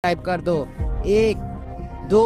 Type कर दो। 1 2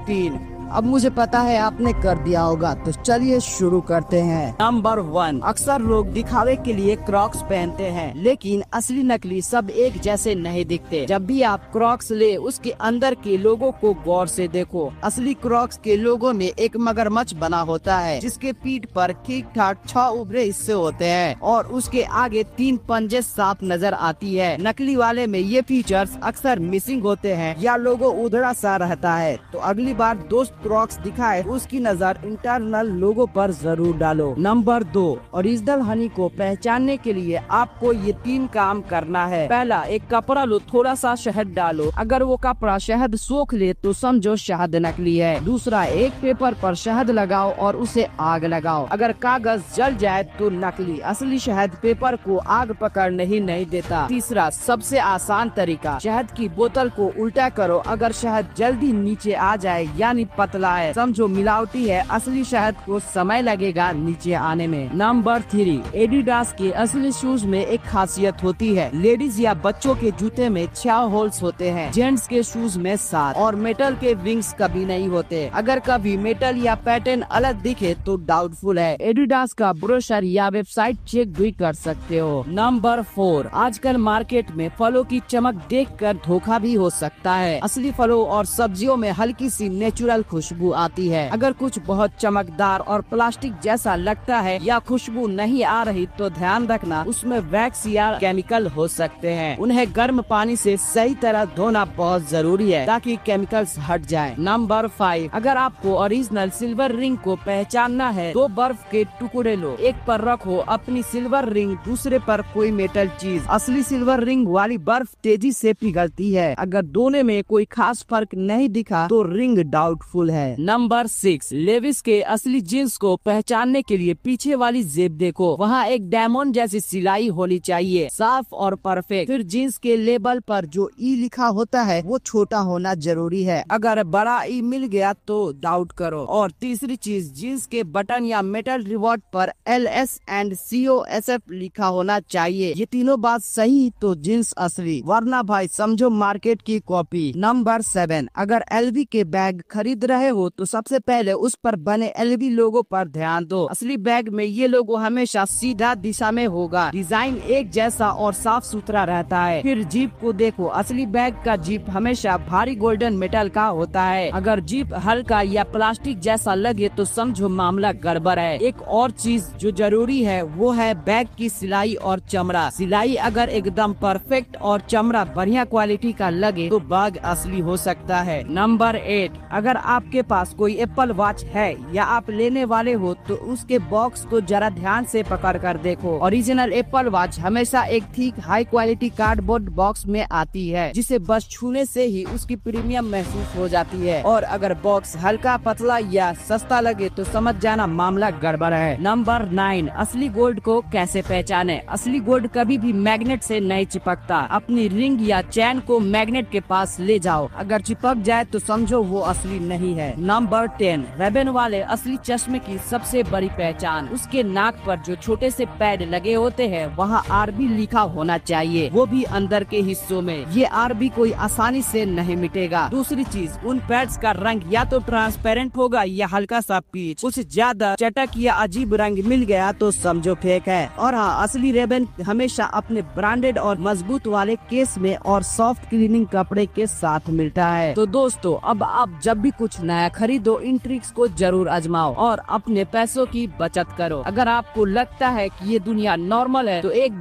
3। अब मुझे पता है आपने कर दिया होगा, तो चलिए शुरू करते हैं। नंबर 1, अक्सर लोग दिखावे के लिए क्रॉक्स पहनते हैं, लेकिन असली नकली सब एक जैसे नहीं दिखते। जब भी आप क्रॉक्स ले, उसके अंदर के लोगों को गौर से देखो। असली क्रॉक्स के लोगों में एक मगरमच्छ बना होता है, जिसके पीठ पर ठीक ठाक 6 उभरे हिस्से होते हैं और उसके आगे 3 पंजे साफ नजर आती है। नकली वाले में ये फीचर्स अक्सर मिसिंग होते हैं या लोगो उधड़ा सा रहता है। तो अगली बार दोस्त क्रॉक्स दिखाए, उसकी नजर इंटरनल लोगो पर जरूर डालो। नंबर 2, ओरिजिनल हनी को पहचानने के लिए आपको ये 3 काम करना है। पहला, एक कपड़ा लो, थोड़ा सा शहद डालो। अगर वो कपड़ा शहद सोख ले तो समझो शहद नकली है। दूसरा, एक पेपर पर शहद लगाओ और उसे आग लगाओ। अगर कागज जल जाए तो नकली। असली शहद पेपर को आग पकड़ने ही नहीं देता। तीसरा, सबसे आसान तरीका, शहद की बोतल को उल्टा करो। अगर शहद जल्दी नीचे आ जाए यानी पतला है, समझो मिलावटी है। असली शहद को समय लगेगा नीचे आने में। नंबर 3, एडिडास के असली शूज में एक खासियत होती है। लेडीज या बच्चों के जूते में 6 होल्स होते हैं, जेंट्स के शूज में 7, और मेटल के विंग्स कभी नहीं होते। अगर कभी मेटल या पैटर्न अलग दिखे तो डाउटफुल है। एडिडास का ब्रोशर या वेबसाइट चेक भी कर सकते हो। नंबर 4, आजकल मार्केट में फलों की चमक देखकर धोखा भी हो सकता है। असली फलों और सब्जियों में हल्की सी नेचुरल खुशबू आती है। अगर कुछ बहुत चमकदार और प्लास्टिक जैसा लगता है या खुशबू नहीं आ रही तो ध्यान रखना, उसमें वैक्स या केमिकल हो सकते हैं। उन्हें गर्म पानी से सही तरह धोना बहुत जरूरी है ताकि केमिकल्स हट जाएं। नंबर 5, अगर आपको ओरिजिनल सिल्वर रिंग को पहचानना है तो बर्फ के टुकड़े लो, एक पर रखो अपनी सिल्वर रिंग, दूसरे पर कोई मेटल चीज। असली सिल्वर रिंग वाली बर्फ तेजी से पिघलती है। अगर दोनों में कोई खास फर्क नहीं दिखा तो रिंग डाउटफुल है। नंबर 6, लेविस के असली जींस को पहचानने के लिए पीछे वाली जेब देखो, वहाँ एक डायमंड जैसी सिलाई होनी चाहिए, साफ और परफेक्ट। फिर जींस के लेबल पर जो ई लिखा होता है वो छोटा होना जरूरी है। अगर बड़ा ई मिल गया तो डाउट करो। और तीसरी चीज, जींस के बटन या मेटल रिवॉर्ड पर LS एंड COSF लिखा होना चाहिए। ये तीनों बात सही तो जींस असली, वरना भाई समझो मार्केट की कॉपी। नंबर 7, अगर LV के बैग खरीद रहे हो तो सबसे पहले उस पर बने LV लोगो पर ध्यान दो। असली बैग में ये लोगो हमेशा सीधा दिशा में होगा, डिजाइन एक जैसा और साफ सुथरा रहता है। फिर जीप को देखो, असली बैग का जीप हमेशा भारी गोल्डन मेटल का होता है। अगर जीप हल्का या प्लास्टिक जैसा लगे तो समझो मामला गड़बड़ है। एक और चीज जो जरूरी है वो है बैग की सिलाई और चमड़ा। सिलाई अगर एकदम परफेक्ट और चमड़ा बढ़िया क्वालिटी का लगे तो बैग असली हो सकता है। नंबर 8, अगर आपके पास कोई एप्पल वॉच है या आप लेने वाले हो तो उसके बॉक्स को जरा ध्यान से पकड़ कर देखो। ओरिजिनल एप्पल वॉच हमेशा एक ठीक हाई क्वालिटी कार्डबोर्ड बॉक्स में आती है, जिसे बस छूने से ही उसकी प्रीमियम महसूस हो जाती है। और अगर बॉक्स हल्का पतला या सस्ता लगे तो समझ जाना मामला गड़बड़ है। नंबर 9, असली गोल्ड को कैसे पहचाने। असली गोल्ड कभी भी मैग्नेट से नहीं चिपकता। अपनी रिंग या चैन को मैग्नेट के पास ले जाओ, अगर चिपक जाए तो समझो वो असली नहीं है। नंबर 10, रेबन वाले असली चश्मे की सबसे बड़ी पहचान, उसके नाक पर जो छोटे से पैड लगे होते हैं वहाँ RB लिखा होना चाहिए, वो भी अंदर के हिस्सों में। ये RB कोई आसानी से नहीं मिटेगा। दूसरी चीज, उन पैड्स का रंग या तो ट्रांसपेरेंट होगा या हल्का सा पीच। कुछ ज्यादा चटक या अजीब रंग मिल गया तो समझो फेक है। और हाँ, असली रेबन हमेशा अपने ब्रांडेड और मजबूत वाले केस में और सॉफ्ट क्लीनिंग कपड़े के साथ मिलता है। तो दोस्तों, अब आप जब भी कुछ नया खरीदो इन ट्रिक्स को जरूर आजमाओ और अपने पैसों की बचत करो। अगर आपको लगता है कि ये दुनिया नॉर्मल है तो एक